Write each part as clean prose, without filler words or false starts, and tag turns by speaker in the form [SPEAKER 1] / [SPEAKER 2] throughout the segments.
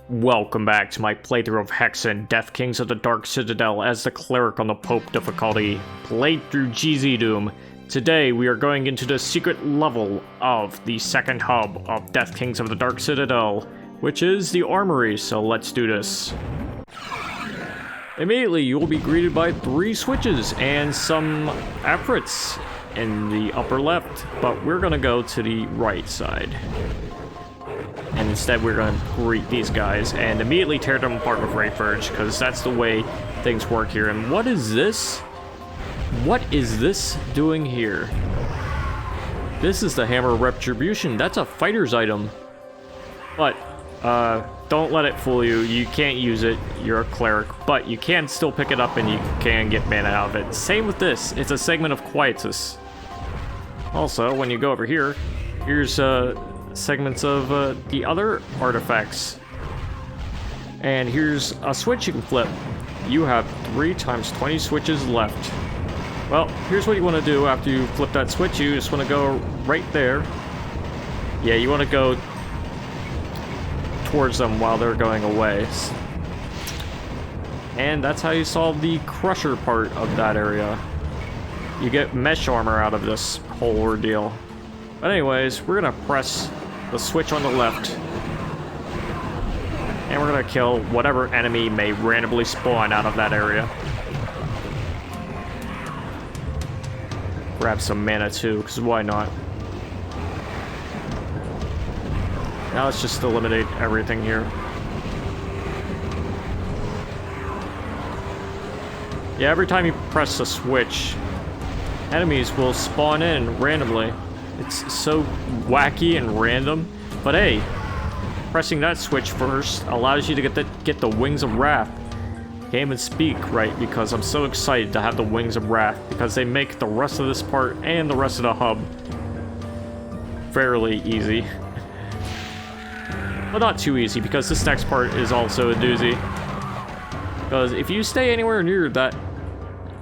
[SPEAKER 1] Welcome back to my playthrough of Hexen, Deathkings of the Dark Citadel as the Cleric on the Pope difficulty, played through GZDoom. Today we are going into the secret level of the second hub of Deathkings of the Dark Citadel, which is the Armory, so let's do this. Immediately you will be greeted by 3 switches and some efforts in the upper left, but we're gonna go to the right side. And instead we're going to greet these guys and immediately tear them apart with Ray Verge, because that's the way things work here. And what is this? What is this doing here? This is the Hammer of Retribution. That's a fighter's item. But, don't let it fool you. You can't use it. You're a cleric. But you can still pick it up and you can get mana out of it. Same with this. It's a segment of Quietus. Also, when you go over here, here's, segments of the other artifacts, and here's a switch you can flip. You have 3 times 20 switches left. Well, here's what you want to do after you flip that switch. You just want to go right there. Yeah, you want to go towards them while they're going away, and that's how you solve the crusher part of that area. You get mesh armor out of this whole ordeal. But anyways, we're gonna press the switch on the left, and we're gonna kill whatever enemy may randomly spawn out of that area. Grab some mana too, because why not? Now let's just eliminate everything here. Yeah, every time you press the switch, enemies will spawn in randomly. It's so wacky and random, but hey, pressing that switch first allows you to get the Wings of Wrath. Can't even speak right because I'm so excited to have the Wings of Wrath, because they make the rest of this part and the rest of the hub fairly easy. Well, not too easy, because this next part is also a doozy. Because if you stay anywhere near that,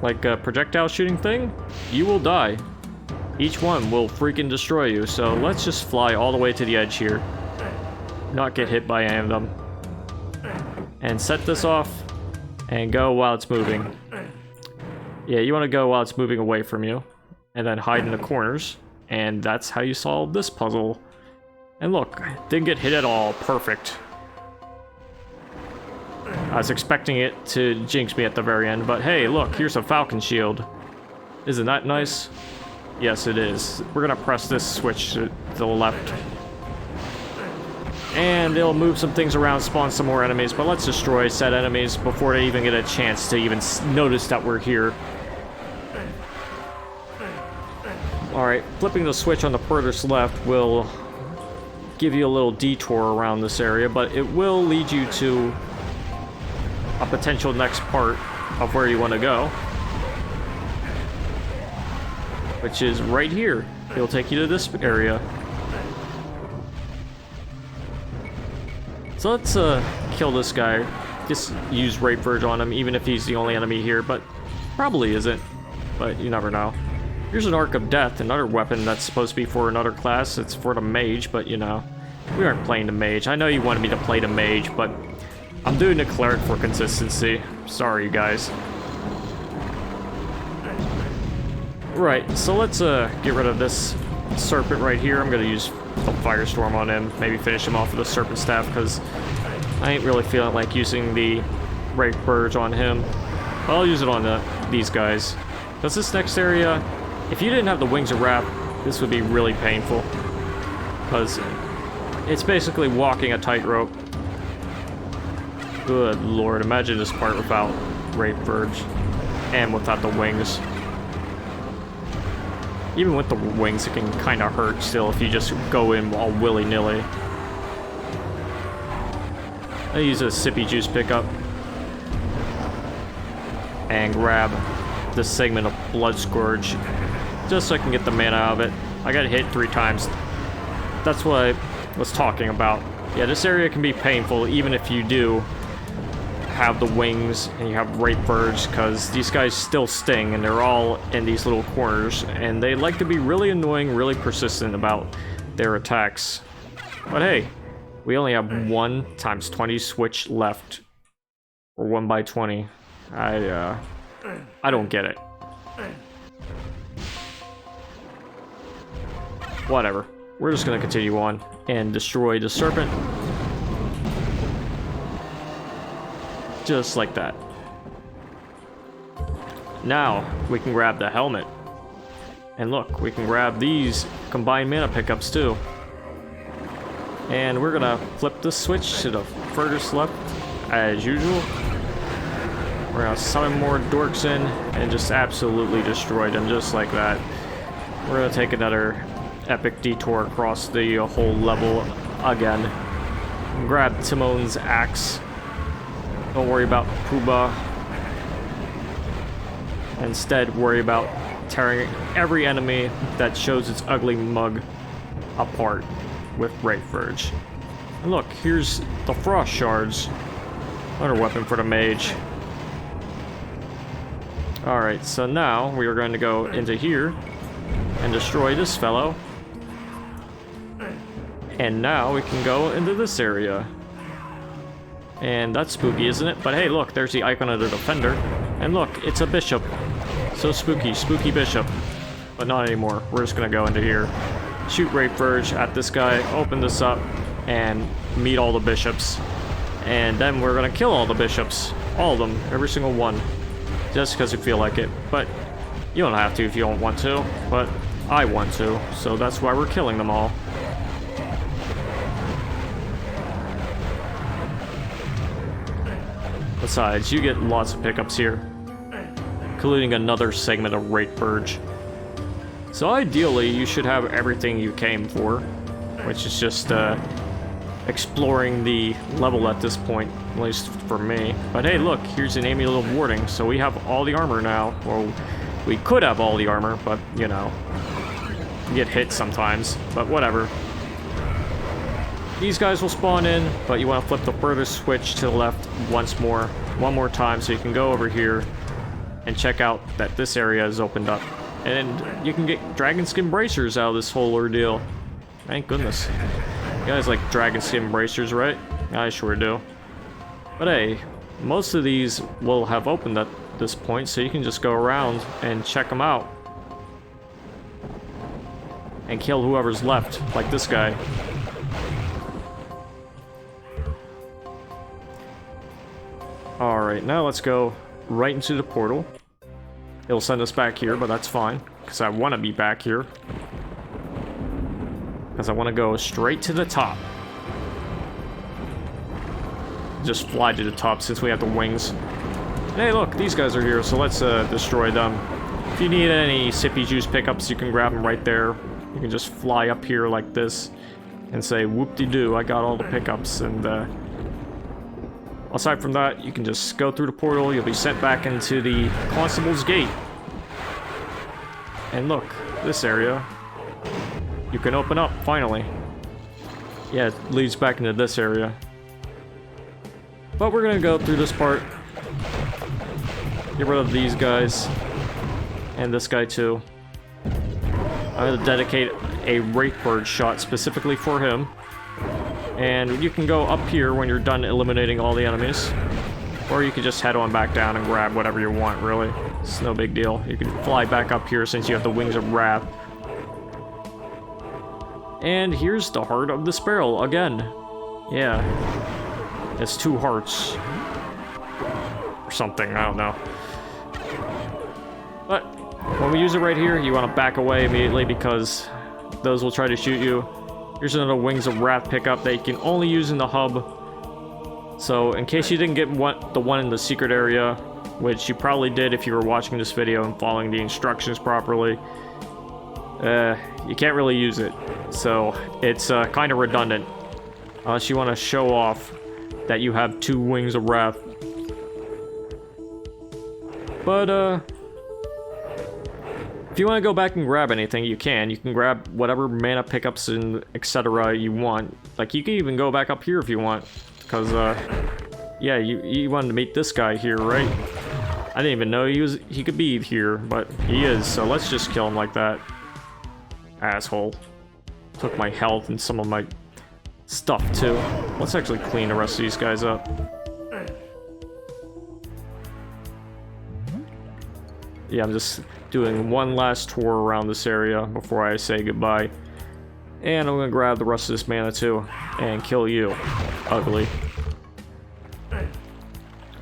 [SPEAKER 1] like a projectile shooting thing, you will die. Each one will freaking destroy you, so let's just fly all the way to the edge here. Not get hit by any of them. And set this off, and go while it's moving. Yeah, you want to go while it's moving away from you, and then hide in the corners, and that's how you solve this puzzle. And look, didn't get hit at all, perfect. I was expecting it to jinx me at the very end, but hey, look, here's a Falcon Shield. Isn't that nice? Yes, it is. We're gonna press this switch to the left. And it'll move some things around, spawn some more enemies, but let's destroy said enemies before they even get a chance to even notice that we're here. Alright, flipping the switch on the furthest left will give you a little detour around this area, but it will lead you to a potential next part of where you want to go, which is right here. It'll take you to this area. So let's kill this guy. Just use Rape Verge on him, even if he's the only enemy here, but probably isn't. But you never know. Here's an Arc of Death, another weapon that's supposed to be for another class. It's for the mage, but you know, we aren't playing the mage. I know you wanted me to play the mage, but I'm doing the Cleric for consistency. Sorry, you guys. Right, so let's get rid of this serpent right here. I'm gonna use a Firestorm on him, maybe finish him off with a Serpent Staff, because I ain't really feeling like using the Rape Verge on him. But I'll use it on these guys. Because this next area, if you didn't have the Wings of Wrath, this would be really painful. Because it's basically walking a tightrope. Good lord, imagine this part without Rape Verge and without the wings. Even with the wings, it can kind of hurt still if you just go in all willy-nilly. I use a Sippy Juice pickup and grab this segment of Blood Scourge just so I can get the mana out of it. I got hit 3 times. That's what I was talking about. Yeah, this area can be painful even if you do have the wings and you have Rape Verge, because these guys still sting and they're all in these little corners and they like to be really annoying, really persistent about their attacks. But hey, We only have 1 times 20 switch left. Or 1 by 20. I don't get it. Whatever. We're just gonna continue on and destroy the serpent. Just like that. Now, we can grab the helmet. And look, we can grab these combined mana pickups too. And we're gonna flip the switch to the furthest left, as usual. We're gonna summon more dorks in and just absolutely destroy them just like that. We're gonna take another epic detour across the whole level again. Grab Timon's axe. Don't worry about Puba. Instead, worry about tearing every enemy that shows its ugly mug apart with Wraith Verge. And look, here's the Frost Shards. Another weapon for the mage. Alright, so now we are going to go into here and destroy this fellow. And now we can go into this area. And that's spooky, isn't it? But hey, look, there's the icon of the defender. And look, it's a bishop. So spooky, spooky bishop. But not anymore. We're just gonna go into here, shoot Wraith Verge at this guy, open this up, and meet all the bishops. And then we're gonna kill all the bishops. All of them, every single one. Just because you feel like it. But you don't have to if you don't want to. But I want to, so that's why we're killing them all. Besides, you get lots of pickups here, including another segment of Wraith Verge. So ideally, you should have everything you came for, which is just exploring the level at this point, at least for me. But hey, look, here's an amulet of warding, so we have all the armor now. Well, we could have all the armor, but, you know, you get hit sometimes, but whatever. These guys will spawn in, but you want to flip the furthest switch to the left one more time, so you can go over here and check out that this area is opened up. And you can get dragon skin bracers out of this whole ordeal. Thank goodness. You guys like dragon skin bracers, right? I sure do. But hey, most of these will have opened at this point, so you can just go around and check them out. And kill whoever's left, like this guy. Alright, now let's go right into the portal. It'll send us back here, but that's fine, because I want to be back here. Because I want to go straight to the top. Just fly to the top since we have the wings. And hey, look, these guys are here, so let's destroy them. If you need any sippy juice pickups, you can grab them right there. You can just fly up here like this and say, whoop-de-doo, I got all the pickups, and aside from that, you can just go through the portal. You'll be sent back into the Constable's Gate. And look, this area, you can open up, finally. Yeah, it leads back into this area. But we're gonna go through this part. Get rid of these guys. And this guy too. I'm gonna dedicate a Wraith Verge shot specifically for him. And you can go up here when you're done eliminating all the enemies. Or you can just head on back down and grab whatever you want, really. It's no big deal. You can fly back up here since you have the Wings of Wrath. And here's the Heart of the Sparrow again. Yeah. It's 2 hearts. Or something, I don't know. But when we use it right here, you want to back away immediately because those will try to shoot you. Here's another Wings of Wrath pickup that you can only use in the hub. So, in case you didn't get the one in the secret area, which you probably did if you were watching this video and following the instructions properly, you can't really use it. So, it's kind of redundant. Unless you want to show off that you have 2 Wings of Wrath. But, if you want to go back and grab anything, you can. You can grab whatever mana pickups and etc. you want. Like, you can even go back up here if you want. Because, yeah, you wanted to meet this guy here, right? I didn't even know he could be here, but he is. So let's just kill him like that. Asshole. Took my health and some of my stuff too. Let's actually clean the rest of these guys up. Yeah, I'm just doing one last tour around this area before I say goodbye. And I'm gonna grab the rest of this mana too and kill you, ugly.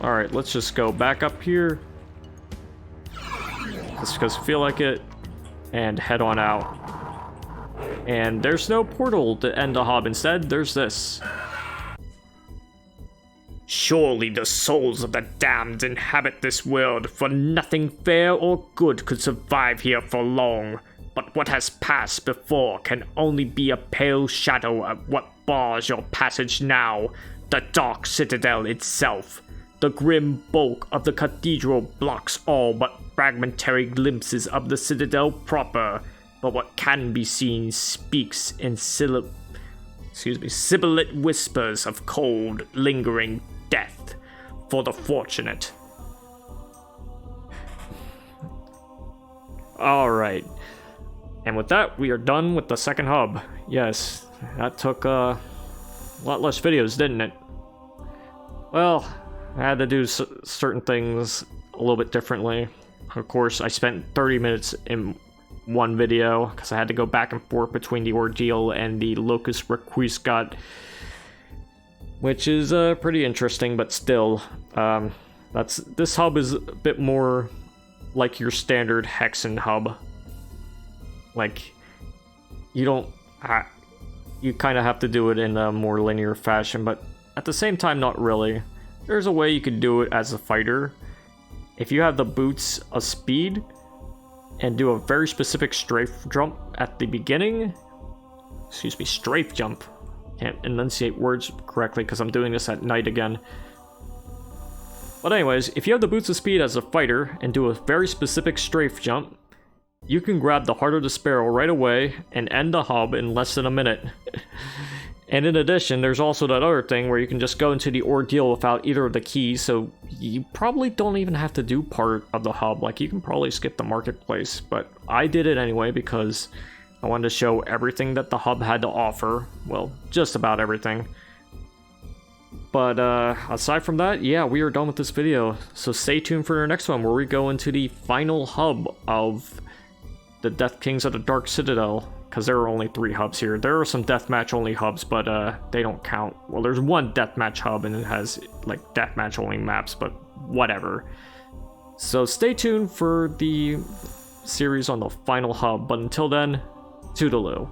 [SPEAKER 1] Alright, let's just go back up here. Just because I feel like it. And head on out. And there's no portal to end the hub. Instead, there's this. Surely the souls of the damned inhabit this world, for nothing fair or good could survive here for long. But what has passed before can only be a pale shadow of what bars your passage now. The Dark Citadel itself. The grim bulk of the cathedral blocks all but fragmentary glimpses of the Citadel proper. But what can be seen speaks in sibilant whispers of cold, lingering death for the fortunate. Alright. And with that, we are done with the second hub. Yes, that took a lot less videos, didn't it? Well, I had to do certain things a little bit differently. Of course, I spent 30 minutes in one video because I had to go back and forth between the ordeal and the Locust Requiescat, which is pretty interesting, but still, this hub is a bit more like your standard Hexen hub. Like, you kind of have to do it in a more linear fashion, but at the same time, not really. There's a way you could do it as a fighter. If you have the boots of speed and do a very specific strafe jump at the beginning, strafe jump. Can't enunciate words correctly because I'm doing this at night again. But anyways, if you have the boots of speed as a fighter and do a very specific strafe jump, you can grab the Heart of the Sparrow right away and end the hub in less than a minute. And in addition, there's also that other thing where you can just go into the ordeal without either of the keys, so you probably don't even have to do part of the hub. Like, you can probably skip the marketplace, but I did it anyway because I wanted to show everything that the hub had to offer. Well, just about everything. But aside from that, yeah, we are done with this video. So stay tuned for our next one where we go into the final hub of the Deathkings of the Dark Citadel. Because there are only 3 hubs here. There are some deathmatch only hubs, but they don't count. Well, there's one deathmatch hub and it has like deathmatch only maps, but whatever. So stay tuned for the series on the final hub. But until then, toodaloo.